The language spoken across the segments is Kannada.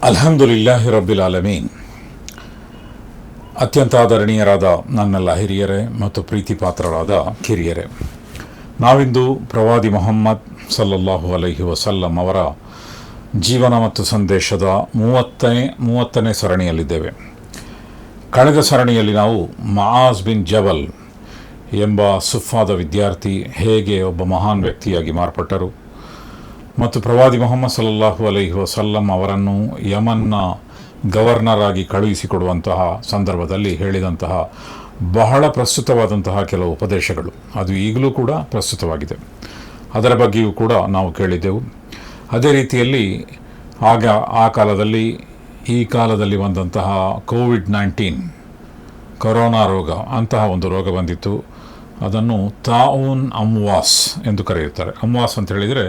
ಅಲ್ಹಮ್ದುಲಿಲ್ಲಾಹಿ ರಬ್ಬಿಲ್ ಆಲಮೀನ್. ಅತ್ಯಂತ ಆದರಣೀಯರಾದ ನನ್ನೆಲ್ಲ ಹಿರಿಯರೇ ಮತ್ತು ಪ್ರೀತಿ ಪಾತ್ರರಾದ ಕಿರಿಯರೇ, ನಾವಿಂದು ಪ್ರವಾದಿ ಮೊಹಮ್ಮದ್ ಸಲ್ಲಲ್ಲಾಹು ಅಲೈಹಿ ವಸಲ್ಲಂ ಅವರ ಜೀವನ ಮತ್ತು ಸಂದೇಶದ ಮೂವತ್ತನೇ ಸರಣಿಯಲ್ಲಿದ್ದೇವೆ. ಕಳೆದ ಸರಣಿಯಲ್ಲಿ ನಾವು ಮಆಜ್ ಬಿನ್ ಜಬಲ್ ಎಂಬ ಸುಫಾದ ವಿದ್ಯಾರ್ಥಿ ಹೇಗೆ ಒಬ್ಬ ಮಹಾನ್ ವ್ಯಕ್ತಿಯಾಗಿ ಮಾರ್ಪಟ್ಟರು ಮತ್ತು ಪ್ರವಾದಿ ಮೊಹಮ್ಮದ್ ಸಲ್ಲಲ್ಲಾಹು ಅಲೈಹಿ ವಸಲ್ಲಂ ಅವರನ್ನು ಯಮನ್ನ ಗವರ್ನರ್ ಆಗಿ ಕಳುಹಿಸಿಕೊಡುವಂತಹ ಸಂದರ್ಭದಲ್ಲಿ ಹೇಳಿದಂತಹ ಬಹಳ ಪ್ರಸ್ತುತವಾದಂತಹ ಕೆಲವು ಉಪದೇಶಗಳು, ಅದು ಈಗಲೂ ಕೂಡ ಪ್ರಸ್ತುತವಾಗಿದೆ. ಅದರ ಬಗ್ಗೆಯೂ ಕೂಡ ನಾವು ಕೇಳಿದ್ದೆವು. ಅದೇ ರೀತಿಯಲ್ಲಿ ಆ ಕಾಲದಲ್ಲಿ ಈ ಕಾಲದಲ್ಲಿ ಬಂದಂತಹ ಕೋವಿಡ್-19 ಕೊರೋನಾ ರೋಗ, ಅಂತಹ ಒಂದು ರೋಗ ಬಂದಿತ್ತು. ಅದನ್ನು ತಾಊನ್ ಅಮ್ವಾಸ್ ಎಂದು ಕರೆಯುತ್ತಾರೆ. ಅಮ್ವಾಸ್ ಅಂತ ಹೇಳಿದರೆ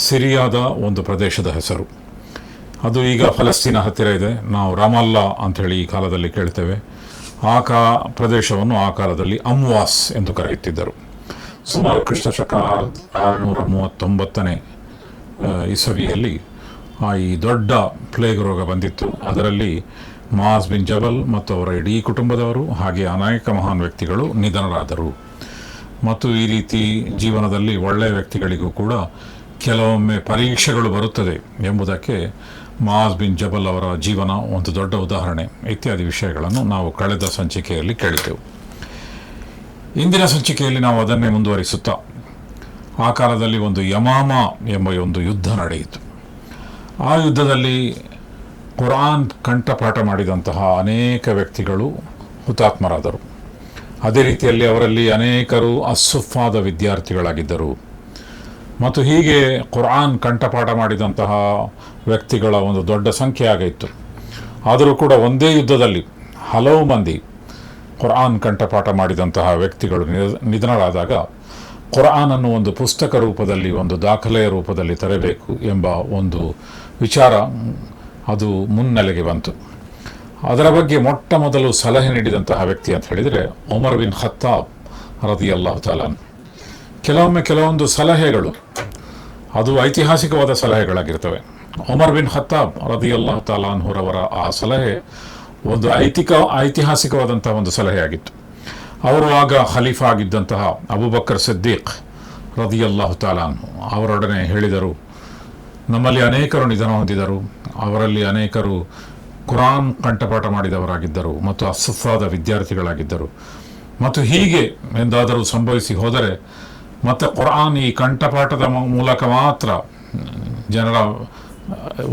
ಸಿರಿಯಾದ ಒಂದು ಪ್ರದೇಶದ ಹೆಸರು. ಅದು ಈಗ ಫಲಸ್ತೀನ ಹತ್ತಿರ ಇದೆ. ನಾವು ರಾಮಲ್ಲಾ ಅಂಥೇಳಿ ಈ ಕಾಲದಲ್ಲಿ ಕೇಳ್ತೇವೆ. ಪ್ರದೇಶವನ್ನು ಆ ಕಾಲದಲ್ಲಿ ಅಮ್ವಾಸ್ ಎಂದು ಕರೆಯುತ್ತಿದ್ದರು. ಸುಮಾರು ಕ್ರಿಸ್ತಶಕ 639 ಇಸವಿಯಲ್ಲಿ ಈ ದೊಡ್ಡ ಪ್ಲೇಗ್ ರೋಗ ಬಂದಿತ್ತು. ಅದರಲ್ಲಿ ಮಆಜ್ ಬಿನ್ ಜಬಲ್ ಮತ್ತು ಅವರ ಇಡೀ ಕುಟುಂಬದವರು ಹಾಗೆ ಅನೇಕ ಮಹಾನ್ ವ್ಯಕ್ತಿಗಳು ನಿಧನರಾದರು. ಮತ್ತು ಈ ರೀತಿ ಜೀವನದಲ್ಲಿ ಒಳ್ಳೆಯ ವ್ಯಕ್ತಿಗಳಿಗೂ ಕೂಡ ಕೆಲವೊಮ್ಮೆ ಪರೀಕ್ಷೆಗಳು ಬರುತ್ತದೆ ಎಂಬುದಕ್ಕೆ ಮಆಜ್ ಬಿನ್ ಜಬಲ್ ಅವರ ಜೀವನ ಒಂದು ದೊಡ್ಡ ಉದಾಹರಣೆ. ಇತ್ಯಾದಿ ವಿಷಯಗಳನ್ನು ನಾವು ಕಳೆದ ಸಂಚಿಕೆಯಲ್ಲಿ ಕೇಳಿದ್ದೆವು. ಇಂದಿನ ಸಂಚಿಕೆಯಲ್ಲಿ ನಾವು ಅದನ್ನೇ ಮುಂದುವರಿಸುತ್ತಾ, ಆ ಕಾಲದಲ್ಲಿ ಒಂದು ಯಮಾಮ ಎಂಬ ಒಂದು ಯುದ್ಧ ನಡೆಯಿತು. ಆ ಯುದ್ಧದಲ್ಲಿ ಕುರಾನ್ ಕಂಠಪಾಠ ಮಾಡಿದಂತಹ ಅನೇಕ ವ್ಯಕ್ತಿಗಳು ಹುತಾತ್ಮರಾದರು. ಅದೇ ರೀತಿಯಲ್ಲಿ ಅವರಲ್ಲಿ ಅನೇಕರು ಅಸ್ಸುಫಾದ ವಿದ್ಯಾರ್ಥಿಗಳಾಗಿದ್ದರು. ಮತ್ತು ಹೀಗೆ ಕುರಾನ್ ಕಂಠಪಾಠ ಮಾಡಿದಂತಹ ವ್ಯಕ್ತಿಗಳ ಒಂದು ದೊಡ್ಡ ಸಂಖ್ಯೆ ಆಗಿತ್ತು. ಆದರೂ ಕೂಡ ಒಂದೇ ಯುದ್ಧದಲ್ಲಿ ಹಲವು ಮಂದಿ ಕುರಾನ್ ಕಂಠಪಾಠ ಮಾಡಿದಂತಹ ವ್ಯಕ್ತಿಗಳು ನಿಧನರಾದಾಗ ಕುರಾನನ್ನು ಒಂದು ಪುಸ್ತಕ ರೂಪದಲ್ಲಿ, ಒಂದು ದಾಖಲೆಯ ರೂಪದಲ್ಲಿ ತರಬೇಕು ಎಂಬ ಒಂದು ವಿಚಾರ ಅದು ಮುನ್ನೆಲೆಗೆ ಬಂತು. ಅದರ ಬಗ್ಗೆ ಮೊಟ್ಟ ಮೊದಲು ಸಲಹೆ ನೀಡಿದಂತಹ ವ್ಯಕ್ತಿ ಅಂತ ಹೇಳಿದರೆ ಉಮರ್ ಬಿನ್ ಖತ್ತಾಬ್ ರದಿಯಲ್ಲಾಹು ತಆಲಾ. ಕೆಲವೊಂದು ಸಲಹೆಗಳು ಅದು ಐತಿಹಾಸಿಕವಾದ ಸಲಹೆಗಳಾಗಿರ್ತವೆ. ಉಮರ್ ಬಿನ್ ಖತ್ತಾಬ್ ರದಿಯಲ್ಲಾಹು ತಆಲಾ ಅವರ ಆ ಸಲಹೆ ಒಂದು ಐತಿಹಾಸಿಕವಾದಂತಹ ಒಂದು ಸಲಹೆ ಆಗಿತ್ತು. ಅವರು ಆಗ ಖಲೀಫಾ ಆಗಿದ್ದಂತಹ ಅಬೂಬಕರ್ ಸಿದ್ದೀಕ್ ರದಿಯಲ್ಲಾಹು ತಆಲಾ ಅವರೊಡನೆ ಹೇಳಿದರು, ನಮ್ಮಲ್ಲಿ ಅನೇಕರು ನಿಧನ ಹೊಂದಿದರು, ಅವರಲ್ಲಿ ಅನೇಕರು ಕುರಾನ್ ಕಂಠಪಾಠ ಮಾಡಿದವರಾಗಿದ್ದರು ಮತ್ತು ಅಸ್ಸುಫಾದ ವಿದ್ಯಾರ್ಥಿಗಳಾಗಿದ್ದರು. ಮತ್ತು ಹೀಗೆ ಎಂದಾದರೂ ಸಂಭವಿಸಿ ಹೋದರೆ ಮತ್ತು ಕುರಾನ್ ಈ ಕಂಠಪಾಠದ ಮೂಲಕ ಮಾತ್ರ, ಜನರ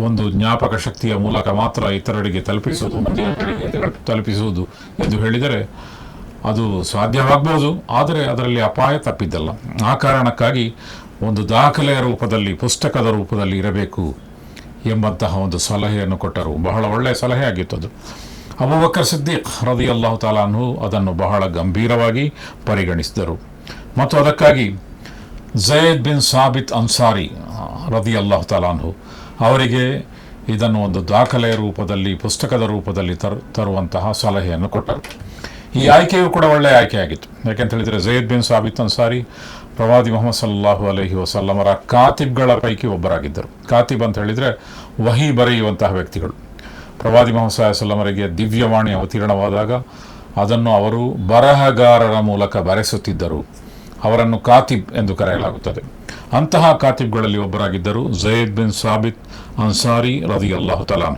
ಒಂದು ಜ್ಞಾಪಕ ಶಕ್ತಿಯ ಮೂಲಕ ಮಾತ್ರ ಇತರರಿಗೆ ತಲುಪಿಸುವುದು ಎಂದು ಹೇಳಿದರೆ ಅದು ಸಾಧ್ಯವಾಗಬಹುದು. ಆದರೆ ಅದರಲ್ಲಿ ಅಪಾಯ ತಪ್ಪಿದ್ದಲ್ಲ. ಆ ಕಾರಣಕ್ಕಾಗಿ ಒಂದು ದಾಖಲೆಯ ರೂಪದಲ್ಲಿ, ಪುಸ್ತಕದ ರೂಪದಲ್ಲಿ ಇರಬೇಕು ಎಂಬಂತಹ ಒಂದು ಸಲಹೆಯನ್ನು ಕೊಟ್ಟರು. ಬಹಳ ಒಳ್ಳೆಯ ಸಲಹೆ ಆಗಿತ್ತು ಅದು. ಅಬೂಬಕರ್ ಸಿದ್ದೀಕ್ ರದಿಯಲ್ಲಾಹು ತಆಲಾ ಅದನ್ನು ಬಹಳ ಗಂಭೀರವಾಗಿ ಪರಿಗಣಿಸಿದರು. ಮತ್ತು ಅದಕ್ಕಾಗಿ ಝೈದ್ ಬಿನ್ ಸಾಬಿತ್ ಅನ್ಸಾರಿ ರದಿಯಲ್ಲಾಹು ತಆಲಾ ಅವರಿಗೆ ಇದನ್ನು ಒಂದು ದಾಖಲೆಯ ರೂಪದಲ್ಲಿ, ಪುಸ್ತಕದ ರೂಪದಲ್ಲಿ ತರುವಂತಹ ಸಲಹೆಯನ್ನು ಕೊಟ್ಟರು. ಈ ಆಯ್ಕೆಯೂ ಕೂಡ ಒಳ್ಳೆಯ ಆಯ್ಕೆಯಾಗಿತ್ತು. ಯಾಕೆಂತ ಹೇಳಿದರೆ ಝೈದ್ ಬಿನ್ ಸಾಬಿತ್ ಅನ್ಸಾರಿ ಪ್ರವಾದಿ ಮೊಹಮ್ಮದ್ ಸಲ್ಲಲ್ಲಾಹು ಅಲೈಹಿ ವಸಲ್ಲಮರ ಕಾತಿಬ್ಗಳ ಪೈಕಿ ಒಬ್ಬರಾಗಿದ್ದರು. ಕಾತಿಬ್ ಅಂತ ಹೇಳಿದರೆ ವಹಿ ಬರೆಯುವಂತಹ ವ್ಯಕ್ತಿಗಳು. ಪ್ರವಾದಿ ಮೊಹಮ್ಮದ್ ಸಲ್ಲಲ್ಲಾಹು ಅಲೈಹಿ ವಸಲ್ಲಮರಿಗೆ ದಿವ್ಯವಾಣಿ ಅವತೀರ್ಣವಾದಾಗ ಅದನ್ನು ಅವರು ಬರಹಗಾರರ ಮೂಲಕ ಬರೆಸುತ್ತಿದ್ದರು. ಅವರನ್ನು ಕಾತಿಬ್ ಎಂದು ಕರೆಯಲಾಗುತ್ತದೆ. ಅಂತಹ ಕಾತಿಬ್ಗಳಲ್ಲಿ ಒಬ್ಬರಾಗಿದ್ದರು ಝೈದ್ ಬಿನ್ ಸಾಬಿತ್ ಅನ್ಸಾರಿ ರದಿಯಲ್ಲಾಹು ತಆಲಾ.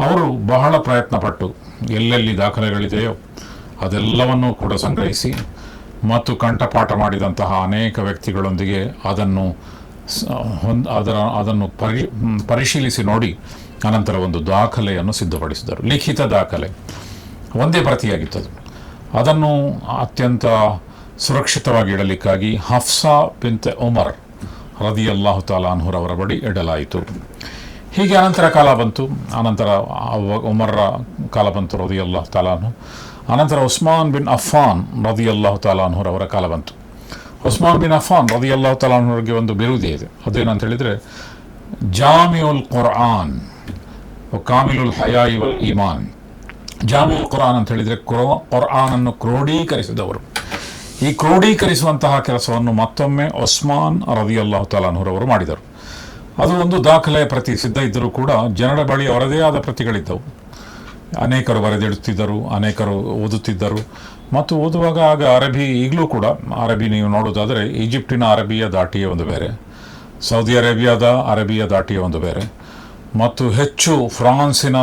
ಅವರು ಬಹಳ ಪ್ರಯತ್ನಪಟ್ಟು ಎಲ್ಲೆಲ್ಲಿ ದಾಖಲೆಗಳಿದೆಯೋ ಅದೆಲ್ಲವನ್ನೂ ಕೂಡ ಸಂಗ್ರಹಿಸಿ ಮತ್ತು ಕಂಠಪಾಠ ಮಾಡಿದಂತಹ ಅನೇಕ ವ್ಯಕ್ತಿಗಳೊಂದಿಗೆ ಅದನ್ನು ಪರಿಶೀಲಿಸಿ ನೋಡಿ ಅನಂತರ ಒಂದು ದಾಖಲೆಯನ್ನು ಸಿದ್ಧಪಡಿಸಿದರು. ಲಿಖಿತ ದಾಖಲೆ, ಒಂದೇ ಪ್ರತಿಯಾಗಿತ್ತದು. ಅದನ್ನು ಅತ್ಯಂತ ಸುರಕ್ಷಿತವಾಗಿ ಇಡಲಿಕ್ಕಾಗಿ ಹಫ್ಸಾ ಬಿಂತ್ ಉಮರ್ ರದಿಯಲ್ಲಾಹು ತಆಲಾ ಅವರ ಬಳಿ ಇಡಲಾಯಿತು. ಹೀಗೆ ಅನಂತರ ಕಾಲ ಬಂತು. ಅನಂತರ ಉಮರ್ರ ಕಾಲ ಬಂತು ರದಿಯಲ್ಲಾಹು ತಆಲಾ. ಅನಂತರ ಉಸ್ಮಾನ್ ಬಿನ್ ಅಫ್ಫಾನ್ ರದಿಯಲ್ಲಾಹು ತಆಲಾ ಅವರ ಕಾಲ ಬಂತು. ಉಸ್ಮಾನ್ ಬಿನ್ ಅಫ್ಫಾನ್ ರದಿಯಲ್ಲಾಹು ತಆಲಾ ಅವರಿಗೆ ಒಂದು ಬಿರುದೇ ಇದೆ. ಅದೇನಂತ ಹೇಳಿದರೆ ಜಾಮಿಉಲ್ ಕುರ್ಆನ್ ಕಾಮಿಲುಲ್ ಹಯಾಯಿ ವಲ್ ಈಮಾನ್. ಜಾಮಿಉಲ್ ಕುರ್ಆನ್ ಅಂತ ಹೇಳಿದರೆ ಕುರ್ಆನನ್ನು ಕ್ರೋಢೀಕರಿಸಿದವರು. ಈ ಕ್ರೋಢೀಕರಿಸುವಂತಹ ಕೆಲಸವನ್ನು ಮತ್ತೊಮ್ಮೆ ಉಸ್ಮಾನ್ ರದಿಯಲ್ಲಾಹು ತಆಲಾ ಅವರು ಮಾಡಿದರು. ಅದು ಒಂದು ದಾಖಲೆಯ ಪ್ರತಿ ಸಿದ್ಧ ಇದ್ದರೂ ಕೂಡ ಜನರ ಬಳಿ ಅವರದೇ ಆದ ಪ್ರತಿಗಳಿದ್ದವು. ಅನೇಕರು ಬರೆದಿಡುತ್ತಿದ್ದರು, ಅನೇಕರು ಓದುತ್ತಿದ್ದರು. ಮತ್ತು ಓದುವಾಗ ಆಗ ಅರಬಿ, ಈಗಲೂ ಕೂಡ ಅರಬಿ ನೀವು ನೋಡೋದಾದರೆ ಈಜಿಪ್ಟಿನ ಅರಬಿಯ ದಾಟಿಯೇ ಒಂದು ಬೇರೆ, ಸೌದಿ ಅರೇಬಿಯಾದ ಅರಬಿಯ ದಾಟಿಯೇ ಒಂದು ಬೇರೆ, ಮತ್ತು ಹೆಚ್ಚು ಫ್ರಾನ್ಸಿನ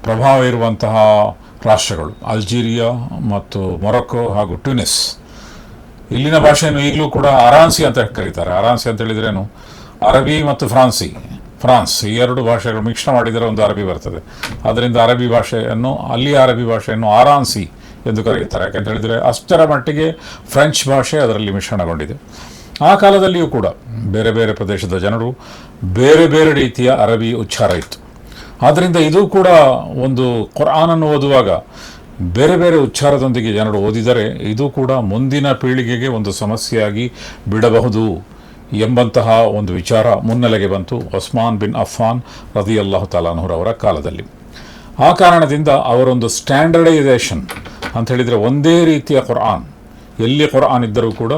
ಪ್ರಭಾವ ಇರುವಂತಹ ರಾಷ್ಟ್ರಗಳು ಅಲ್ಜೀರಿಯಾ ಮತ್ತು ಮೊರಕ್ಕೋ ಹಾಗೂ ಟ್ಯುನಿಸ್. ಇಲ್ಲಿನ ಭಾಷೆಯನ್ನು ಈಗಲೂ ಕೂಡ ಅರಾನ್ಸಿ ಅಂತ ಕರೀತಾರೆ. ಅರಾನ್ಸಿ ಅಂತ ಹೇಳಿದ್ರೇನು, ಅರಬಿ ಮತ್ತು ಫ್ರಾನ್ಸ್ ಈ ಎರಡು ಭಾಷೆಗಳು ಮಿಶ್ರ ಮಾಡಿದರೆ ಒಂದು ಅರಬಿ ಬರ್ತದೆ. ಅದರಿಂದ ಅರಬಿ ಭಾಷೆಯನ್ನು, ಅಲ್ಲಿಯ ಅರಬಿ ಭಾಷೆಯನ್ನು ಆರಾನ್ಸಿ ಎಂದು ಕರೆಯುತ್ತಾರೆ. ಯಾಕೆಂತ ಹೇಳಿದರೆ ಅಷ್ಟರ ಮಟ್ಟಿಗೆ ಫ್ರೆಂಚ್ ಭಾಷೆ ಅದರಲ್ಲಿ ಮಿಶ್ರಣಗೊಂಡಿದೆ. ಆ ಕಾಲದಲ್ಲಿಯೂ ಕೂಡ ಬೇರೆ ಬೇರೆ ಪ್ರದೇಶದ ಜನರು ಬೇರೆ ಬೇರೆ ರೀತಿಯ ಅರಬಿ ಉಚ್ಚಾರ ಇತ್ತು. ಆದ್ದರಿಂದ ಇದು ಕೂಡ ಒಂದು ಕುರ್ಆನನ್ನು ಓದುವಾಗ ಬೇರೆ ಬೇರೆ ಉಚ್ಚಾರದೊಂದಿಗೆ ಜನರು ಓದಿದರೆ ಇದು ಕೂಡ ಮುಂದಿನ ಪೀಳಿಗೆಗೆ ಒಂದು ಸಮಸ್ಯೆಯಾಗಿ ಬಿಡಬಹುದು ಎಂಬಂತಹ ಒಂದು ವಿಚಾರ ಮುನ್ನೆಲೆಗೆ ಬಂತು ಉಸ್ಮಾನ್ ಬಿನ್ ಅಫ್ಫಾನ್ ರದಿಯಲ್ಲಾಹು ತಆಲಾ ಅನ್ಹುರವರ ಕಾಲದಲ್ಲಿ. ಆ ಕಾರಣದಿಂದ ಅವರೊಂದು ಸ್ಟ್ಯಾಂಡರ್ಡೈಸೇಷನ್ ಅಂತ ಹೇಳಿದರೆ ಒಂದೇ ರೀತಿಯ ಕುರ್ಆನ್, ಎಲ್ಲಿ ಕುರ್ಆನ್ ಇದ್ದರೂ ಕೂಡ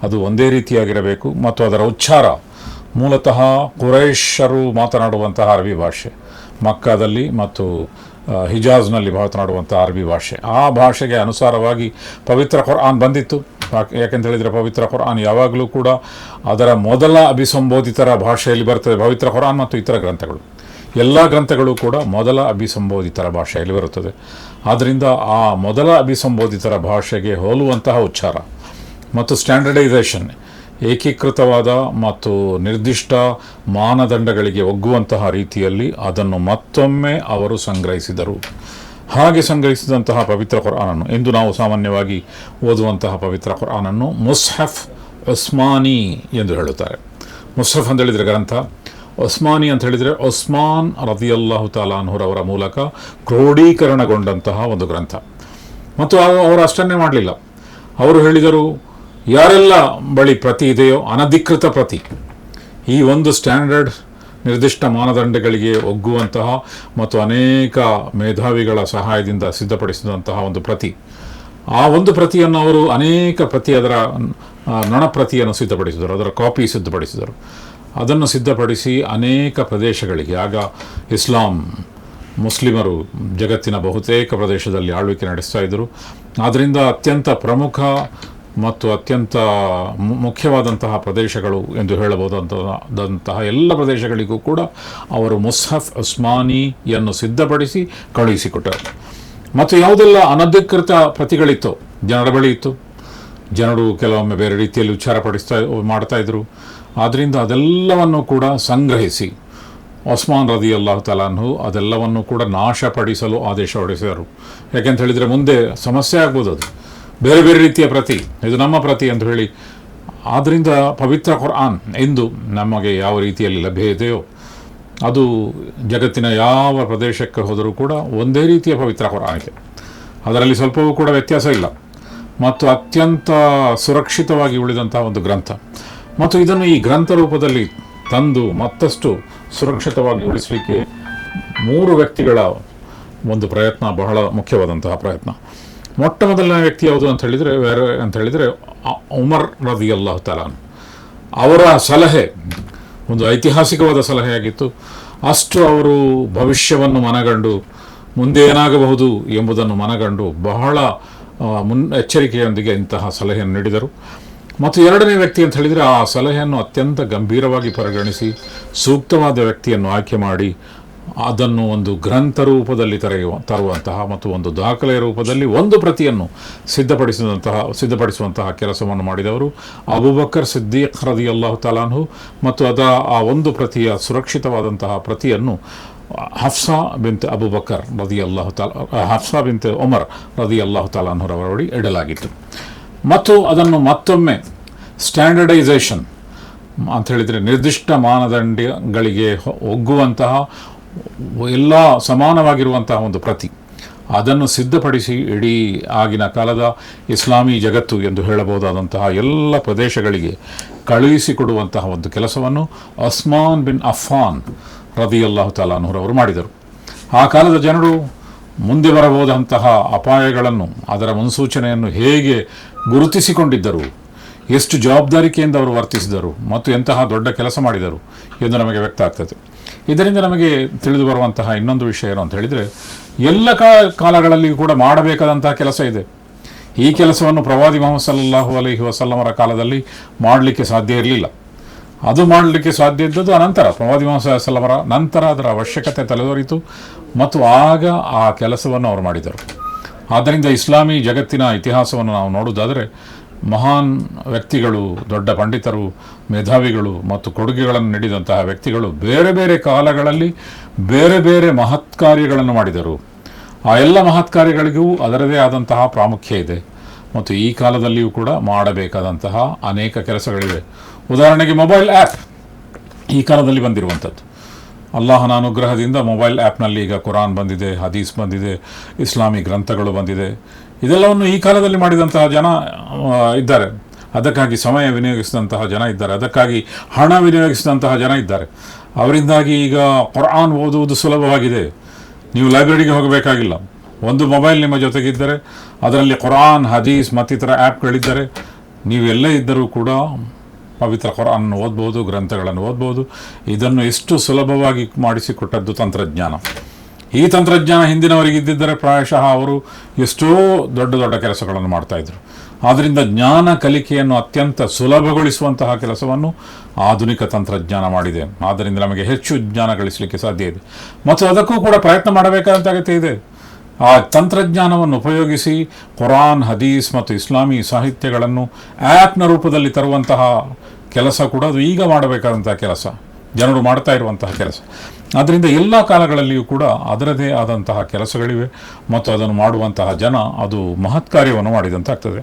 ಅದು ಒಂದೇ ರೀತಿಯಾಗಿರಬೇಕು ಮತ್ತು ಅದರ ಉಚ್ಚಾರ ಮೂಲತಃ ಕುರೈಶರು ಮಾತನಾಡುವಂತಹ ಅರಬಿ ಭಾಷೆ, ಮಕ್ಕಾದಲ್ಲಿ ಮತ್ತು ಹಿಜಾಜ್ನಲ್ಲಿ ಮಾತನಾಡುವಂಥ ಅರಬಿ ಭಾಷೆ, ಆ ಭಾಷೆಗೆ ಅನುಸಾರವಾಗಿ ಪವಿತ್ರ ಕುರ್ಆನ್ ಬಂದಿತ್ತು. ಯಾಕೆಂತ ಹೇಳಿದರೆ ಪವಿತ್ರ ಕುರ್ಆನ್ ಯಾವಾಗಲೂ ಕೂಡ ಅದರ ಮೊದಲ ಅಭಿಸಂಬೋಧಿತರ ಭಾಷೆಯಲ್ಲಿ ಬರ್ತದೆ. ಪವಿತ್ರ ಕುರ್ಆನ್ ಮತ್ತು ಇತರ ಗ್ರಂಥಗಳು, ಎಲ್ಲ ಗ್ರಂಥಗಳು ಕೂಡ ಮೊದಲ ಅಭಿಸಂಬೋಧಿತರ ಭಾಷೆಯಲ್ಲಿ ಬರುತ್ತದೆ. ಆದ್ದರಿಂದ ಆ ಮೊದಲ ಅಭಿಸಂಬೋಧಿತರ ಭಾಷೆಗೆ ಹೋಲುವಂತಹ ಉಚ್ಚಾರ ಮತ್ತು ಸ್ಟ್ಯಾಂಡರ್ಡೈಸೇಷನ್, ಏಕೀಕೃತವಾದ ಮತ್ತು ನಿರ್ದಿಷ್ಟ ಮಾನದಂಡಗಳಿಗೆ ಒಗ್ಗುವಂತಹ ರೀತಿಯಲ್ಲಿ ಅದನ್ನು ಮತ್ತೊಮ್ಮೆ ಅವರು ಸಂಗ್ರಹಿಸಿದರು. ಹಾಗೆ ಸಂಗ್ರಹಿಸಿದಂತಹ ಪವಿತ್ರ ಕುರ್ಆನನ್ನು ಇಂದು ನಾವು ಸಾಮಾನ್ಯವಾಗಿ ಓದುವಂತಹ ಪವಿತ್ರ ಕುರ್ಆನನ್ನು ಮುಸ್ಹಫ್ ಉಸ್ಮಾನಿ ಎಂದು ಹೇಳುತ್ತಾರೆ. ಮುಸ್ಹಫ್ ಅಂತ ಹೇಳಿದರೆ ಗ್ರಂಥ, ಉಸ್ಮಾನಿ ಅಂತ ಹೇಳಿದರೆ ಉಸ್ಮಾನ್ ರದಿಯಲ್ಲಾಹು ತಆಲಾ ಅನ್ಹುರವರ ಮೂಲಕ ಕ್ರೋಢೀಕರಣಗೊಂಡಂತಹ ಒಂದು ಗ್ರಂಥ. ಮತ್ತು ಅವರು ಅಷ್ಟನ್ನೇ ಮಾಡಲಿಲ್ಲ, ಅವರು ಹೇಳಿದರು ಯಾರೆಲ್ಲ ಬಳಿ ಪ್ರತಿ ಇದೆಯೋ ಅನಧಿಕೃತ ಪ್ರತಿ, ಈ ಒಂದು ಸ್ಟ್ಯಾಂಡರ್ಡ್ ನಿರ್ದಿಷ್ಟ ಮಾನದಂಡಗಳಿಗೆ ಒಗ್ಗುವಂತಹ ಮತ್ತು ಅನೇಕ ಮೇಧಾವಿಗಳ ಸಹಾಯದಿಂದ ಸಿದ್ಧಪಡಿಸಿದಂತಹ ಒಂದು ಪ್ರತಿ, ಆ ಒಂದು ಪ್ರತಿಯನ್ನು ಅವರು ಅನೇಕ ಪ್ರತಿ, ಅದರ ನೊಣಪ್ರತಿಯನ್ನು ಸಿದ್ಧಪಡಿಸಿದರು, ಅದರ ಕಾಪಿ ಸಿದ್ಧಪಡಿಸಿದರು. ಅದನ್ನು ಸಿದ್ಧಪಡಿಸಿ ಅನೇಕ ಪ್ರದೇಶಗಳಿಗೆ, ಆಗ ಇಸ್ಲಾಂ ಮುಸ್ಲಿಮರು ಜಗತ್ತಿನ ಬಹುತೇಕ ಪ್ರದೇಶದಲ್ಲಿ ಆಳ್ವಿಕೆ ನಡೆಸ್ತಾ ಇದ್ದರು. ಆದ್ದರಿಂದ ಅತ್ಯಂತ ಪ್ರಮುಖ ಮತ್ತು ಅತ್ಯಂತ ಮುಖ್ಯವಾದಂತಹ ಪ್ರದೇಶಗಳು ಎಂದು ಹೇಳಬಹುದಾದಂತಹ ಎಲ್ಲ ಪ್ರದೇಶಗಳಿಗೂ ಕೂಡ ಅವರು ಮುಸ್ಹಫ್ ಉಸ್ಮಾನಿಯನ್ನು ಸಿದ್ಧಪಡಿಸಿ ಕಳುಹಿಸಿಕೊಟ್ಟರು. ಮತ್ತು ಯಾವುದೆಲ್ಲ ಅನಧಿಕೃತ ಪ್ರತಿಗಳಿತ್ತು ಜನರ ಬಳಿ ಇತ್ತು, ಜನರು ಕೆಲವೊಮ್ಮೆ ಬೇರೆ ರೀತಿಯಲ್ಲಿ ಉಚ್ಚಾರ ಮಾಡ್ತಾ ಇದ್ರು. ಆದ್ದರಿಂದ ಅದೆಲ್ಲವನ್ನು ಕೂಡ ಸಂಗ್ರಹಿಸಿ ಉಸ್ಮಾನ್ ರದಿಯಲ್ಲಾಹು ತಆಲಾ ಅನ್ಹು ಅದೆಲ್ಲವನ್ನು ಕೂಡ ನಾಶಪಡಿಸಲು ಆದೇಶ ಹೊರಡಿಸಿದರು. ಯಾಕೆಂತ ಹೇಳಿದರೆ ಮುಂದೆ ಸಮಸ್ಯೆ ಆಗ್ಬೋದು, ಅದು ಬೇರೆ ಬೇರೆ ರೀತಿಯ ಪ್ರತಿ, ಇದು ನಮ್ಮ ಪ್ರತಿ ಅಂತ ಹೇಳಿ. ಆದ್ದರಿಂದ ಪವಿತ್ರ ಕುರ್ಆನ್ ಇಂದು ನಮಗೆ ಯಾವ ರೀತಿಯಲ್ಲಿ ಲಭ್ಯ ಇದೆಯೋ ಅದು ಜಗತ್ತಿನ ಯಾವ ಪ್ರದೇಶಕ್ಕೆ ಹೋದರೂ ಕೂಡ ಒಂದೇ ರೀತಿಯ ಪವಿತ್ರ ಕುರ್ಆನ್ ಇದೆ, ಅದರಲ್ಲಿ ಸ್ವಲ್ಪವೂ ಕೂಡ ವ್ಯತ್ಯಾಸ ಇಲ್ಲ ಮತ್ತು ಅತ್ಯಂತ ಸುರಕ್ಷಿತವಾಗಿ ಉಳಿದಂತಹ ಒಂದು ಗ್ರಂಥ. ಮತ್ತು ಇದನ್ನು ಈ ಗ್ರಂಥ ರೂಪದಲ್ಲಿ ತಂದು ಮತ್ತಷ್ಟು ಸುರಕ್ಷಿತವಾಗಿ ಉಳಿಸಲಿಕ್ಕೆ 3 ವ್ಯಕ್ತಿಗಳ ಒಂದು ಪ್ರಯತ್ನ ಬಹಳ ಮುಖ್ಯವಾದಂತಹ ಪ್ರಯತ್ನ. ಮೊಟ್ಟ ಮೊದಲನೇ ವ್ಯಕ್ತಿ ಯಾವುದು ಅಂತ ಹೇಳಿದರೆ ಉಮರ್ ರದಿಯಲ್ಲಾಹು ತಆಲಾ ಅವರ ಸಲಹೆ ಒಂದು ಐತಿಹಾಸಿಕವಾದ ಸಲಹೆಯಾಗಿತ್ತು. ಅಷ್ಟು ಅವರು ಭವಿಷ್ಯವನ್ನು ಮನಗಂಡು ಮುಂದೆ ಏನಾಗಬಹುದು ಎಂಬುದನ್ನು ಮನಗಂಡು ಬಹಳ ಎಚ್ಚರಿಕೆಯೊಂದಿಗೆ ಇಂತಹ ಸಲಹೆಯನ್ನು ನೀಡಿದರು. ಮತ್ತು ಎರಡನೇ ವ್ಯಕ್ತಿ ಅಂತ ಹೇಳಿದರೆ ಆ ಸಲಹೆಯನ್ನು ಅತ್ಯಂತ ಗಂಭೀರವಾಗಿ ಪರಿಗಣಿಸಿ ಸೂಕ್ತವಾದ ವ್ಯಕ್ತಿಯನ್ನು ಆಯ್ಕೆ ಮಾಡಿ ಅದನ್ನು ಒಂದು ಗ್ರಂಥ ರೂಪದಲ್ಲಿ ತರುವಂತಹ ಮತ್ತು ಒಂದು ದಾಖಲೆಯ ರೂಪದಲ್ಲಿ ಒಂದು ಪ್ರತಿಯನ್ನು ಸಿದ್ಧಪಡಿಸುವಂತಹ ಕೆಲಸವನ್ನು ಮಾಡಿದವರು ಅಬೂಬಕರ್ ಸಿದ್ದೀಕ್ ರದಿಯಲ್ಲಾಹು ತಆಲಾ ಅನ್ಹು. ಮತ್ತು ಆ ಒಂದು ಪ್ರತಿಯ ಸುರಕ್ಷಿತವಾದಂತಹ ಪ್ರತಿಯನ್ನು ಹಫ್ಸಾ ಬಿಂತ್ ಅಬೂಬಕರ್ ರದಿಯಲ್ಲಾಹು ತಆಲಾ ಹಫ್ಸಾ ಬಿಂತ್ ಉಮರ್ ರದಿಯಲ್ಲಾಹು ತಆಲಾ ಅನ್ಹುರವರ ಬಳಿ ಇಡಲಾಗಿತ್ತು. ಮತ್ತು ಅದನ್ನು ಮತ್ತೊಮ್ಮೆ ಸ್ಟ್ಯಾಂಡರ್ಡೈಸೇಷನ್ ಅಂತ ಹೇಳಿದರೆ ನಿರ್ದಿಷ್ಟ ಮಾನದಂಡಗಳಿಗೆ ಒಗ್ಗುವಂತಹ ಎಲ್ಲ ಸಮಾನವಾಗಿರುವಂತಹ ಒಂದು ಪ್ರತಿ, ಅದನ್ನು ಸಿದ್ಧಪಡಿಸಿ ಇಡೀ ಆಗಿನ ಕಾಲದ ಇಸ್ಲಾಮಿ ಜಗತ್ತು ಎಂದು ಹೇಳಬಹುದಾದಂತಹ ಎಲ್ಲ ಪ್ರದೇಶಗಳಿಗೆ ಕಳುಹಿಸಿಕೊಡುವಂತಹ ಒಂದು ಕೆಲಸವನ್ನು ಉಸ್ಮಾನ್ ಬಿನ್ ಅಫ್ಫಾನ್ ರದಿಯಲ್ಲಾಹು ತಆಲಾ ಅನ್ಹುರವರು ಮಾಡಿದರು. ಆ ಕಾಲದ ಜನರು ಮುಂದೆ ಬರಬಹುದಂತಹ ಅಪಾಯಗಳನ್ನು, ಅದರ ಮುನ್ಸೂಚನೆಯನ್ನು ಹೇಗೆ ಗುರುತಿಸಿಕೊಂಡಿದ್ದರು ಎಷ್ಟು ಜವಾಬ್ದಾರಿಕೆಯಿಂದ ಅವರು ವರ್ತಿಸಿದರು ಮತ್ತು ಎಂತಹ ದೊಡ್ಡ ಕೆಲಸ ಮಾಡಿದರು ಎಂದು ನಮಗೆ ವ್ಯಕ್ತ ಆಗ್ತದೆ. ಇದರಿಂದ ನಮಗೆ ತಿಳಿದು ಬರುವಂತಹ ಇನ್ನೊಂದು ವಿಷಯ ಏನು ಅಂತ ಹೇಳಿದರೆ, ಎಲ್ಲ ಕಾಲಗಳಲ್ಲಿಯೂ ಕೂಡ ಮಾಡಬೇಕಾದಂತಹ ಕೆಲಸ ಇದೆ. ಈ ಕೆಲಸವನ್ನು ಪ್ರವಾದಿ ಮುಹಮ್ಮದ್ ಸಲ್ಲಲ್ಲಾಹು ಅಲೈಹಿ ವಸಲ್ಲಮರ ಕಾಲದಲ್ಲಿ ಮಾಡಲಿಕ್ಕೆ ಸಾಧ್ಯ ಇರಲಿಲ್ಲ. ಅದು ಮಾಡಲಿಕ್ಕೆ ಸಾಧ್ಯ ಇದ್ದದ್ದು ಅನಂತರ, ಪ್ರವಾದಿ ಮುಹಮ್ಮದ್ ಸಲ್ಲಲ್ಲಾಹು ಅಲೈಹಿ ವಸಲ್ಲಮರ ನಂತರ ಅದರ ಅವಶ್ಯಕತೆ ತಲೆದೋರಿತು ಮತ್ತು ಆಗ ಆ ಕೆಲಸವನ್ನು ಅವರು ಮಾಡಿದರು. ಆದ್ದರಿಂದ ಇಸ್ಲಾಮಿ ಜಗತ್ತಿನ ಇತಿಹಾಸವನ್ನು ನಾವು ನೋಡುವುದಾದರೆ, ಮಹಾನ್ ವ್ಯಕ್ತಿಗಳು, ದೊಡ್ಡ ಪಂಡಿತರು, ಮೇಧಾವಿಗಳು ಮತ್ತು ಕೊಡುಗೆಗಳನ್ನು ನೀಡಿದಂತಹ ವ್ಯಕ್ತಿಗಳು ಬೇರೆ ಬೇರೆ ಕಾಲಗಳಲ್ಲಿ ಬೇರೆ ಬೇರೆ ಮಹತ್ ಕಾರ್ಯಗಳನ್ನು ಮಾಡಿದರು. ಆ ಎಲ್ಲ ಮಹತ್ ಕಾರ್ಯಗಳಿಗೂ ಅದರದೇ ಆದಂತಹ ಪ್ರಾಮುಖ್ಯ ಇದೆ ಮತ್ತು ಈ ಕಾಲದಲ್ಲಿಯೂ ಕೂಡ ಮಾಡಬೇಕಾದಂತಹ ಅನೇಕ ಕೆಲಸಗಳಿವೆ. ಉದಾಹರಣೆಗೆ ಮೊಬೈಲ್ ಆ್ಯಪ್ ಈ ಕಾಲದಲ್ಲಿ ಬಂದಿರುವಂಥದ್ದು. ಅಲ್ಲಾಹನ ಅನುಗ್ರಹದಿಂದ ಮೊಬೈಲ್ ಆ್ಯಪ್ನಲ್ಲಿ ಈಗ ಕುರಾನ್ ಬಂದಿದೆ, ಹದೀಸ್ ಬಂದಿದೆ, ಇಸ್ಲಾಮಿ ಗ್ರಂಥಗಳು ಬಂದಿದೆ. ಇದೆಲ್ಲವನ್ನು ಈ ಕಾಲದಲ್ಲಿ ಮಾಡಿದಂತಹ ಜನ ಇದ್ದಾರೆ. ಅದಕ್ಕಾಗಿ ಸಮಯ ವಿನಿಯೋಗಿಸಿದಂತಹ ಜನ ಇದ್ದಾರೆ, ಅದಕ್ಕಾಗಿ ಹಣ ವಿನಿಯೋಗಿಸಿದಂತಹ ಜನ ಇದ್ದಾರೆ. ಅವರಿಂದಾಗಿ ಈಗ ಕುರಾನ್ ಓದುವುದು ಸುಲಭವಾಗಿದೆ. ನೀವು ಲೈಬ್ರರಿಗೆ ಹೋಗಬೇಕಾಗಿಲ್ಲ. ಒಂದು ಮೊಬೈಲ್ ನಿಮ್ಮ ಜೊತೆಗಿದ್ದರೆ ಅದರಲ್ಲಿ ಕುರಾನ್, ಹದೀಸ್ ಮತ್ತಿತರ ಆ್ಯಪ್ಗಳಿದ್ದರೆ ನೀವು ಎಲ್ಲೇ ಇದ್ದರೂ ಕೂಡ ಪವಿತ್ರ ಕುರಾನ್ ಓದ್ಬೋದು, ಗ್ರಂಥಗಳನ್ನು ಓದ್ಬೋದು. ಇದನ್ನು ಎಷ್ಟು ಸುಲಭವಾಗಿ ಮಾಡಿಸಿಕೊಟ್ಟದ್ದು ತಂತ್ರಜ್ಞಾನ. ಈ ತಂತ್ರಜ್ಞಾನ ಹಿಂದಿನವರಿಗೆ ಇದ್ದಿದ್ದರೆ ಪ್ರಾಯಶಃ ಅವರು ಎಷ್ಟೋ ದೊಡ್ಡ ದೊಡ್ಡ ಕೆಲಸಗಳನ್ನು ಮಾಡ್ತಾಯಿದ್ರು. ಆದ್ದರಿಂದ ಜ್ಞಾನ ಕಲಿಕೆಯನ್ನು ಅತ್ಯಂತ ಸುಲಭಗೊಳಿಸುವಂತಹ ಕೆಲಸವನ್ನು ಆಧುನಿಕ ತಂತ್ರಜ್ಞಾನ ಮಾಡಿದೆ. ಆದ್ದರಿಂದ ನಮಗೆ ಹೆಚ್ಚು ಜ್ಞಾನ ಗಳಿಸಲಿಕ್ಕೆ ಸಾಧ್ಯ ಇದೆ ಮತ್ತು ಅದಕ್ಕೂ ಕೂಡ ಪ್ರಯತ್ನ ಮಾಡಬೇಕಾದಂಥ ಅಗತ್ಯ ಇದೆ. ಆ ತಂತ್ರಜ್ಞಾನವನ್ನು ಉಪಯೋಗಿಸಿ ಕುರಾನ್, ಹದೀಸ್ ಮತ್ತು ಇಸ್ಲಾಮಿ ಸಾಹಿತ್ಯಗಳನ್ನು ಆ್ಯಪ್ನ ರೂಪದಲ್ಲಿ ತರುವಂತಹ ಕೆಲಸ ಕೂಡ ಅದು ಈಗ ಮಾಡಬೇಕಾದಂತಹ ಕೆಲಸ, ಜನರು ಮಾಡ್ತಾ ಇರುವಂತಹ ಕೆಲಸ. ಆದ್ದರಿಂದ ಎಲ್ಲ ಕಾಲಗಳಲ್ಲಿಯೂ ಕೂಡ ಅದರದೇ ಆದಂತಹ ಕೆಲಸಗಳಿವೆ ಮತ್ತು ಅದನ್ನು ಮಾಡುವಂತಹ ಜನ ಅದು ಮಹತ್ ಕಾರ್ಯವನ್ನು ಮಾಡಿದಂತಾಗ್ತದೆ.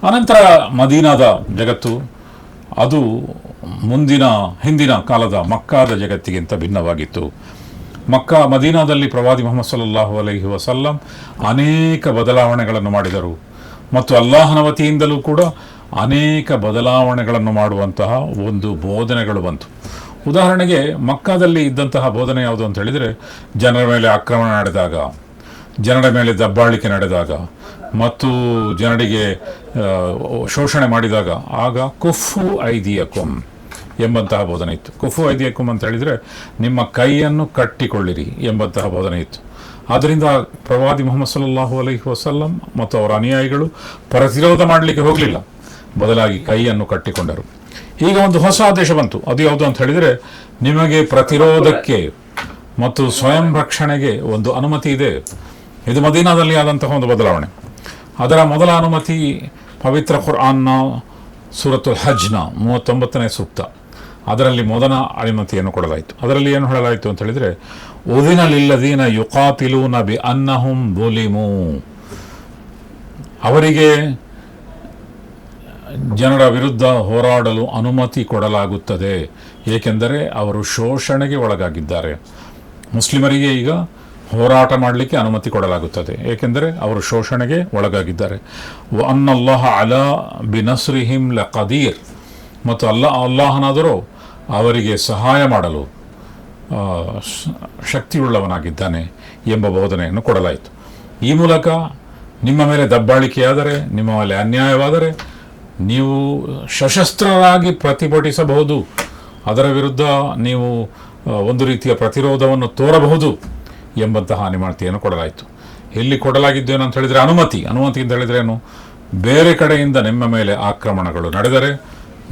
ಅನಂತರ ಮದೀನಾದ ಜಗತ್ತು ಅದು ಹಿಂದಿನ ಕಾಲದ ಮಕ್ಕಾದ ಜಗತ್ತಿಗಿಂತ ಭಿನ್ನವಾಗಿತ್ತು. ಮದೀನಾದಲ್ಲಿ ಪ್ರವಾದಿ ಮುಹಮ್ಮದ್ ಸಲ್ಲಲ್ಲಾಹು ಅಲೈಹಿ ವಸಲ್ಲಂ ಅನೇಕ ಬದಲಾವಣೆಗಳನ್ನು ಮಾಡಿದರು ಮತ್ತು ಅಲ್ಲಾಹನ ವತಿಯಿಂದಲೂ ಕೂಡ ಅನೇಕ ಬದಲಾವಣೆಗಳನ್ನು ಮಾಡುವಂತಹ ಒಂದು ಬೋಧನೆಗಳು ಬಂತು. ಉದಾಹರಣೆಗೆ ಮಕ್ಕಾದಲ್ಲಿ ಇದ್ದಂತಹ ಬೋಧನೆ ಯಾವುದು ಅಂತ ಹೇಳಿದರೆ, ಜನರ ಮೇಲೆ ಆಕ್ರಮಣ ನಡೆದಾಗ, ಜನರ ಮೇಲೆ ದಬ್ಬಾಳಿಕೆ ನಡೆದಾಗ ಮತ್ತು ಜನರಿಗೆ ಶೋಷಣೆ ಮಾಡಿದಾಗ ಆಗ ಕುಫು ಐದಿಯಕುಂ ಎಂಬಂತಹ ಬೋಧನೆ ಇತ್ತು. ಕುಫು ಐದಿಯಕುಂ ಅಂತ ಹೇಳಿದರೆ ನಿಮ್ಮ ಕೈಯನ್ನು ಕಟ್ಟಿಕೊಳ್ಳಿರಿ ಎಂಬಂತಹ ಬೋಧನೆ ಇತ್ತು. ಆದ್ದರಿಂದ ಪ್ರವಾದಿ ಮುಹಮ್ಮದ್ ಸಲ್ಲಲ್ಲಾಹು ಅಲೈಹಿ ವಸಲ್ಲಂ ಮತ್ತು ಅವರ ಅನುಯಾಯಿಗಳು ಪ್ರತಿರೋಧ ಮಾಡಲಿಕ್ಕೆ ಹೋಗಲಿಲ್ಲ, ಬದಲಾಗಿ ಕೈಯನ್ನು ಕಟ್ಟಿಕೊಂಡರು. ಈಗ ಒಂದು ಹೊಸ ಆದೇಶ ಬಂತು. ಅದು ಯಾವುದು ಅಂತ ಹೇಳಿದರೆ, ನಿಮಗೆ ಪ್ರತಿರೋಧಕ್ಕೆ ಮತ್ತು ಸ್ವಯಂ ರಕ್ಷಣೆಗೆ ಒಂದು ಅನುಮತಿ ಇದೆ. ಇದು ಮದೀನಾದಲ್ಲಿ ಆದಂತಹ ಒಂದು ಬದಲಾವಣೆ. ಅದರ ಮೊದಲ ಅನುಮತಿ ಪವಿತ್ರ ಕುರ್ಆನ್ನ ಸೂರತುಲ್ ಹಜ್ನ 39ನೇ ಸೂಕ್ತ, ಅದರಲ್ಲಿ ಮೊದಲ ಅನುಮತಿಯನ್ನು ಕೊಡಲಾಯಿತು. ಅದರಲ್ಲಿ ಏನು ಹೇಳಲಾಯಿತು ಅಂತ ಹೇಳಿದರೆ, ಉದಿನ ಲಿಲ್ಲದೀನ ಯುಕಾತಿಲೂನ ಬಿ ಅನ್ನಹುಂ ದುಲಿಮೂ, ಅವರಿಗೆ ಜನರ ವಿರುದ್ಧ ಹೋರಾಡಲು ಅನುಮತಿ ಕೊಡಲಾಗುತ್ತದೆ, ಏಕೆಂದರೆ ಅವರು ಶೋಷಣೆಗೆ ಒಳಗಾಗಿದ್ದಾರೆ. ಮುಸ್ಲಿಮರಿಗೆ ಈಗ ಹೋರಾಟ ಮಾಡಲಿಕ್ಕೆ ಅನುಮತಿ ಕೊಡಲಾಗುತ್ತದೆ, ಏಕೆಂದರೆ ಅವರು ಶೋಷಣೆಗೆ ಒಳಗಾಗಿದ್ದಾರೆ. ಅನ್ನಲ್ಲಾಹ ಅಲಾ ಬಿನಸ್ರಿಹಿಂ ಲಕದೀರ್, ಮತ್ತು ಅಲ್ಲಾಹನಾದರೂ ಅವರಿಗೆ ಸಹಾಯ ಮಾಡಲು ಶಕ್ತಿಯುಳ್ಳವನಾಗಿದ್ದಾನೆ ಎಂಬ ಬೋಧನೆಯನ್ನು ಕೊಡಲಾಯಿತು. ಈ ಮೂಲಕ ನಿಮ್ಮ ಮೇಲೆ ದಬ್ಬಾಳಿಕೆಯಾದರೆ, ನಿಮ್ಮ ಮೇಲೆ ಅನ್ಯಾಯವಾದರೆ ನೀವು ಸಶಸ್ತ್ರರಾಗಿ ಪ್ರತಿಭಟಿಸಬಹುದು, ಅದರ ವಿರುದ್ಧ ನೀವು ಒಂದು ರೀತಿಯ ಪ್ರತಿರೋಧವನ್ನು ತೋರಬಹುದು ಎಂಬಂತಹ ಅನುಮತಿಯನ್ನು ಕೊಡಲಾಯಿತು. ಇಲ್ಲಿ ಕೊಡಲಾಗಿದ್ದೇನು ಅಂತ ಹೇಳಿದರೆ ಅನುಮತಿ ಅಂತ ಹೇಳಿದರೆ ಏನು, ಬೇರೆ ಕಡೆಯಿಂದ ನಿಮ್ಮ ಮೇಲೆ ಆಕ್ರಮಣಗಳು ನಡೆದರೆ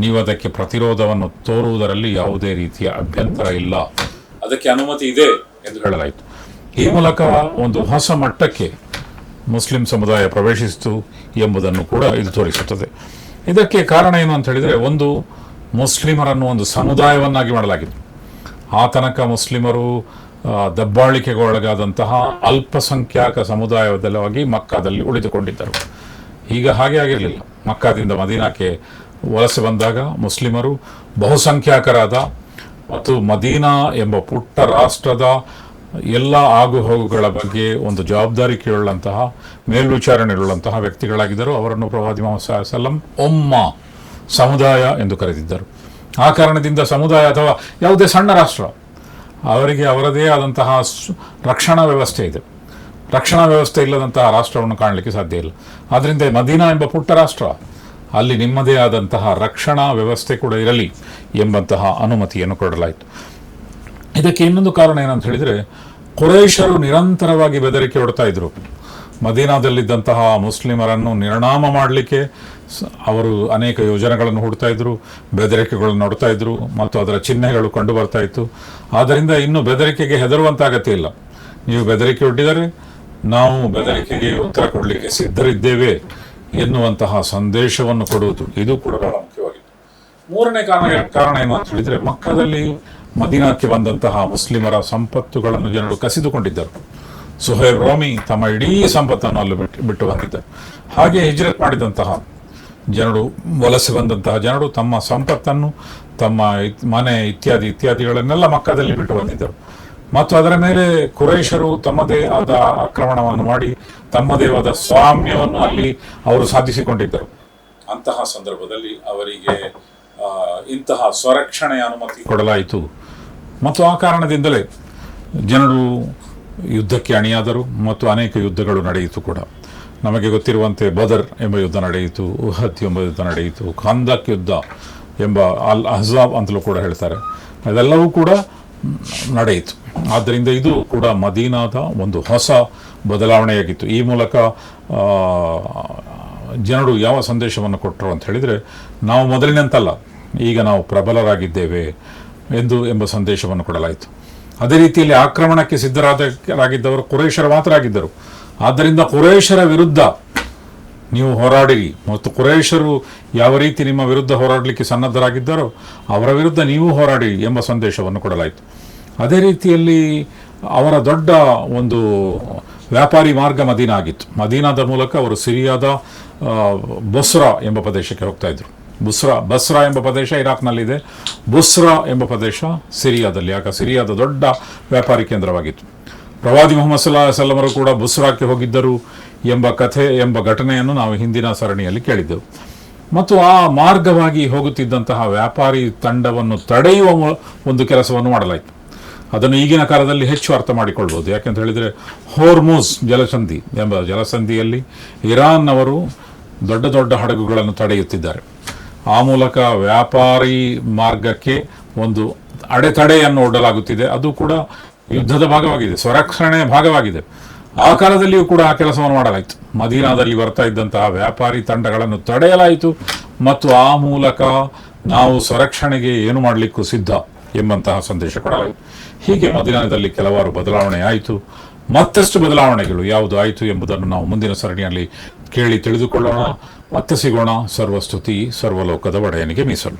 ನೀವು ಅದಕ್ಕೆ ಪ್ರತಿರೋಧವನ್ನು ತೋರುವುದರಲ್ಲಿ ಯಾವುದೇ ರೀತಿಯ ಅಭ್ಯಂತರ ಇಲ್ಲ, ಅದಕ್ಕೆ ಅನುಮತಿ ಇದೆ ಎಂದು ಹೇಳಲಾಯಿತು. ಈ ಮೂಲಕ ಒಂದು ಹೊಸ ಮಟ್ಟಕ್ಕೆ ಮುಸ್ಲಿಂ ಸಮುದಾಯ ಪ್ರವೇಶಿಸಿತು ಎಂಬುದನ್ನು ಕೂಡ ಇದು ತೋರಿಸುತ್ತದೆ. ಇದಕ್ಕೆ ಕಾರಣ ಏನು ಅಂತ ಹೇಳಿದರೆ, ಒಂದು ಮುಸ್ಲಿಮರನ್ನು ಒಂದು ಸಮುದಾಯವನ್ನಾಗಿ ಮಾಡಲಾಗಿದೆ. ಆ ತನಕ ಮುಸ್ಲಿಮರು ದಬ್ಬಾಳಿಕೆಗೆ ಒಳಗಾದಂತಹ ಅಲ್ಪಸಂಖ್ಯಾತ ಸಮುದಾಯವಾಗಿ ಮಕ್ಕಾದಲ್ಲಿ ಉಳಿದುಕೊಂಡಿದ್ದರು. ಈಗ ಹಾಗೆ ಆಗಿರಲಿಲ್ಲ. ಮಕ್ಕಾದಿಂದ ಮದೀನಾಕ್ಕೆ ವಲಸೆ ಬಂದಾಗ ಮುಸ್ಲಿಮರು ಬಹುಸಂಖ್ಯಾತರಾದ ಮತ್ತು ಮದೀನಾ ಎಂಬ ಪುಟ್ಟ ರಾಷ್ಟ್ರದ ಎಲ್ಲ ಆಗುಹೋಗುಗಳ ಬಗ್ಗೆ ಒಂದು ಜವಾಬ್ದಾರಿಕೆಯುಳ್ಳಂತಹ ಮೇಲ್ವಿಚಾರಣೆಯುಳ್ಳಂತಹ ವ್ಯಕ್ತಿಗಳಾಗಿದ್ದರು. ಅವರನ್ನು ಪ್ರವಾದಿ ಮುಹಮ್ಮದ್ ಸಲ್ಲಲ್ಲಾಹು ಅಲೈಹಿ ವಸಲ್ಲಂ ಉಮ್ಮ, ಸಮುದಾಯ ಎಂದು ಕರೆದಿದ್ದರು. ಆ ಕಾರಣದಿಂದ ಸಮುದಾಯ ಅಥವಾ ಯಾವುದೇ ಸಣ್ಣ ರಾಷ್ಟ್ರ ಅವರಿಗೆ ಅವರದೇ ಆದಂತಹ ರಕ್ಷಣಾ ವ್ಯವಸ್ಥೆ ಇದೆ. ರಕ್ಷಣಾ ವ್ಯವಸ್ಥೆ ಇಲ್ಲದಂತಹ ರಾಷ್ಟ್ರವನ್ನು ಕಾಣಲಿಕ್ಕೆ ಸಾಧ್ಯ ಇಲ್ಲ. ಆದ್ದರಿಂದ ಮದೀನಾ ಎಂಬ ಪುಟ್ಟ ರಾಷ್ಟ್ರ ಅಲ್ಲಿ ನಿಮ್ಮದೇ ಆದಂತಹ ರಕ್ಷಣಾ ವ್ಯವಸ್ಥೆ ಕೂಡ ಇರಲಿ ಎಂಬಂತಹ ಅನುಮತಿಯನ್ನು ಕೊಡಲಾಯಿತು. ಇದಕ್ಕೆ ಇನ್ನೊಂದು ಕಾರಣ ಏನಂತ ಹೇಳಿದರೆ, ಕುರೈಶರು ನಿರಂತರವಾಗಿ ಬೆದರಿಕೆ ಹೊಡ್ತಾ ಇದ್ರು. ಮದೀನಾದಲ್ಲಿದ್ದಂತಹ ಮುಸ್ಲಿಮರನ್ನು ನಿರ್ನಾಮ ಮಾಡಲಿಕ್ಕೆ ಅವರು ಅನೇಕ ಯೋಜನೆಗಳನ್ನು ಹುಡ್ತಾ ಇದ್ರು, ಬೆದರಿಕೆಗಳನ್ನು ನೋಡ್ತಾ ಇದ್ರು ಮತ್ತು ಅದರ ಚಿಹ್ನೆಗಳು ಕಂಡು ಬರ್ತಾ ಇತ್ತು. ಆದ್ದರಿಂದ ಇನ್ನು ಬೆದರಿಕೆಗೆ ಹೆದರುವಂತ ಅಗತ್ಯ ಇಲ್ಲ. ನೀವು ಬೆದರಿಕೆ ಒಡ್ಡಿದರೆ ನಾವು ಬೆದರಿಕೆಗೆ ಉತ್ತರ ಕೊಡಲಿಕ್ಕೆ ಸಿದ್ಧರಿದ್ದೇವೆ ಎನ್ನುವಂತಹ ಸಂದೇಶವನ್ನು ಕೊಡುವುದು ಇದು ಕೂಡ ಬಹಳ ಮುಖ್ಯವಾಗಿದೆ. ಮೂರನೇ ಕಾರಣ ಏನು ಅಂತ ಹೇಳಿದ್ರೆ, ಮಕ್ಕದಲ್ಲಿ ಮದೀನಾಕ್ಕೆ ಬಂದಂತಹ ಮುಸ್ಲಿಮರ ಸಂಪತ್ತುಗಳನ್ನು ಜನರು ಕಸಿದುಕೊಂಡಿದ್ದರು. ಸುಹೈಬ್ ರೋಮಿ ತಮ್ಮ ಇಡೀ ಸಂಪತ್ತನ್ನು ಅಲ್ಲೂ ಬಿಟ್ಟು ಬಂದಿದ್ದರು. ಹಾಗೆ ಹಿಜ್ರತ್ ಮಾಡಿದಂತಹ ಜನರು, ವಲಸೆ ಬಂದಂತಹ ಜನರು ತಮ್ಮ ಸಂಪತ್ತನ್ನು, ತಮ್ಮ ಮನೆ ಇತ್ಯಾದಿಗಳನ್ನೆಲ್ಲ ಮಕ್ಕದಲ್ಲಿ ಬಿಟ್ಟು ಬಂದಿದ್ದರು. ಮತ್ತು ಅದರ ಮೇಲೆ ಕುರೈಶರು ತಮ್ಮದೇ ಆದ ಆಕ್ರಮಣವನ್ನು ಮಾಡಿ ತಮ್ಮದೇ ಆದ ಸ್ವಾಮ್ಯವನ್ನು ಅಲ್ಲಿ ಅವರು ಸಾಧಿಸಿಕೊಂಡಿದ್ದರು. ಅಂತಹ ಸಂದರ್ಭದಲ್ಲಿ ಅವರಿಗೆ ಇಂತಹ ಸ್ವರಕ್ಷಣೆಯ ಅನುಮತಿ ಕೊಡಲಾಯಿತು. ಮತ್ತು ಆ ಕಾರಣದಿಂದಲೇ ಜನರು ಯುದ್ಧಕ್ಕೆ ಅಣಿಯಾದರು ಮತ್ತು ಅನೇಕ ಯುದ್ಧಗಳು ನಡೆಯಿತು ಕೂಡ. ನಮಗೆ ಗೊತ್ತಿರುವಂತೆ ಬದರ್ ಎಂಬ ಯುದ್ಧ ನಡೆಯಿತು, ಉಹದ್ ಎಂಬ ಯುದ್ಧ ನಡೆಯಿತು, ಖಂದಕ್ ಯುದ್ಧ ಎಂಬ ಅಲ್ ಅಹ್ಜಾಬ್ ಅಂತಲೂ ಕೂಡ ಹೇಳ್ತಾರೆ. ಅದೆಲ್ಲವೂ ಕೂಡ ನಡೆಯಿತು. ಆದ್ದರಿಂದ ಇದು ಕೂಡ ಮದೀನಾದ ಒಂದು ಹೊಸ ಬದಲಾವಣೆಯಾಗಿತ್ತು. ಈ ಮೂಲಕ ಜನರು ಯಾವ ಸಂದೇಶವನ್ನು ಕೊಟ್ಟರು ಅಂತ ಹೇಳಿದರೆ, ನಾವು ಮೊದಲಿನಂತಲ್ಲ, ಈಗ ನಾವು ಪ್ರಬಲರಾಗಿದ್ದೇವೆ ಎಂಬ ಸಂದೇಶವನ್ನು ಕೊಡಲಾಯಿತು. ಅದೇ ರೀತಿಯಲ್ಲಿ ಆಕ್ರಮಣಕ್ಕೆ ಸಿದ್ಧರಾಗಿದ್ದವರು ಕುರೈಶರು ಮಾತ್ರ ಆಗಿದ್ದರು. ಆದ್ದರಿಂದ ಕುರೈಶರ ವಿರುದ್ಧ ನೀವು ಹೋರಾಡಿರಿ ಮತ್ತು ಕುರೈಶರು ಯಾವ ರೀತಿ ನಿಮ್ಮ ವಿರುದ್ಧ ಹೋರಾಡಲಿಕ್ಕೆ ಸನ್ನದ್ಧರಾಗಿದ್ದಾರೋ ಅವರ ವಿರುದ್ಧ ನೀವು ಹೋರಾಡಿರಿ ಎಂಬ ಸಂದೇಶವನ್ನು ಕೊಡಲಾಯಿತು. ಅದೇ ರೀತಿಯಲ್ಲಿ ಅವರ ದೊಡ್ಡ ಒಂದು ವ್ಯಾಪಾರಿ ಮಾರ್ಗ ಮದೀನಾ ಆಗಿತ್ತು. ಮದೀನಾದ ಮೂಲಕ ಅವರು ಸಿರಿಯಾದ ಬೊಸ್ರಾ ಎಂಬ ಪ್ರದೇಶಕ್ಕೆ ಹೋಗ್ತಾ ಇದ್ರು. ಬಸ್ರಾ ಎಂಬ ಪ್ರದೇಶ ಇರಾಕ್ನಲ್ಲಿದೆ, ಬುಸ್ರಾ ಎಂಬ ಪ್ರದೇಶ ಸಿರಿಯಾದಲ್ಲಿ. ಆಗ ಸಿರಿಯಾದ ದೊಡ್ಡ ವ್ಯಾಪಾರಿ ಕೇಂದ್ರವಾಗಿತ್ತು. ಪ್ರವಾದಿ ಮುಹಮ್ಮದ್ ಸಲ್ಲಲ್ಲಾಹು ಅಲೈಹಿ ವಸಲ್ಲಮರು ಕೂಡ ಬುಸ್ರಾಕ್ಕೆ ಹೋಗಿದ್ದರು ಎಂಬ ಘಟನೆಯನ್ನು ನಾವು ಹಿಂದಿನ ಸರಣಿಯಲ್ಲಿ ಕೇಳಿದ್ದೆವು. ಮತ್ತು ಆ ಮಾರ್ಗವಾಗಿ ಹೋಗುತ್ತಿದ್ದಂತಹ ವ್ಯಾಪಾರಿ ತಂಡವನ್ನು ತಡೆಯುವ ಒಂದು ಕೆಲಸವನ್ನು ಮಾಡಲಾಯಿತು. ಅದನ್ನು ಈಗಿನ ಕಾಲದಲ್ಲಿ ಹೆಚ್ಚು ಅರ್ಥ ಮಾಡಿಕೊಳ್ಬೋದು. ಯಾಕೆಂತ ಹೇಳಿದರೆ, ಹೋರ್ಮುಜ್ ಜಲಸಂಧಿ ಎಂಬ ಜಲಸಂಧಿಯಲ್ಲಿ ಇರಾನ್ನವರು ದೊಡ್ಡ ದೊಡ್ಡ ಹಡಗುಗಳನ್ನು ತಡೆಯುತ್ತಿದ್ದಾರೆ. ಆ ಮೂಲಕ ವ್ಯಾಪಾರಿ ಮಾರ್ಗಕ್ಕೆ ಒಂದು ಅಡೆತಡೆಯನ್ನು ಒಡ್ಡಲಾಗುತ್ತಿದೆ. ಅದು ಕೂಡ ಯುದ್ಧದ ಭಾಗವಾಗಿದೆ, ಸ್ವರಕ್ಷಣೆಯ ಭಾಗವಾಗಿದೆ. ಆ ಕಾಲದಲ್ಲಿಯೂ ಕೂಡ ಆ ಕೆಲಸವನ್ನು ಮಾಡಲಾಯಿತು. ಮದೀನಾದಲ್ಲಿ ಬರ್ತಾ ಇದ್ದಂತಹ ವ್ಯಾಪಾರಿ ತಂಡಗಳನ್ನು ತಡೆಯಲಾಯಿತು ಮತ್ತು ಆ ಮೂಲಕ ನಾವು ಸ್ವರಕ್ಷಣೆಗೆ ಏನು ಮಾಡಲಿಕ್ಕೂ ಸಿದ್ಧ ಎಂಬಂತಹ ಸಂದೇಶ ಕೊಡಲಾಯಿತು. ಹೀಗೆ ಮದೀನಾದಲ್ಲಿ ಕೆಲವಾರು ಬದಲಾವಣೆ ಆಯಿತು. ಮತ್ತಷ್ಟು ಬದಲಾವಣೆಗಳು ಯಾವುದು ಆಯಿತು ಎಂಬುದನ್ನು ನಾವು ಮುಂದಿನ ಸರಣಿಯಲ್ಲಿ ಕೇಳಿ ತಿಳಿದುಕೊಳ್ಳೋಣ. ಮತ್ತೆ ಸಿಗೋಣ. ಸರ್ವಸ್ತುತಿ ಸರ್ವಲೋಕದ ಒಡೆಯನಿಗೆ ಮೀಸಲು.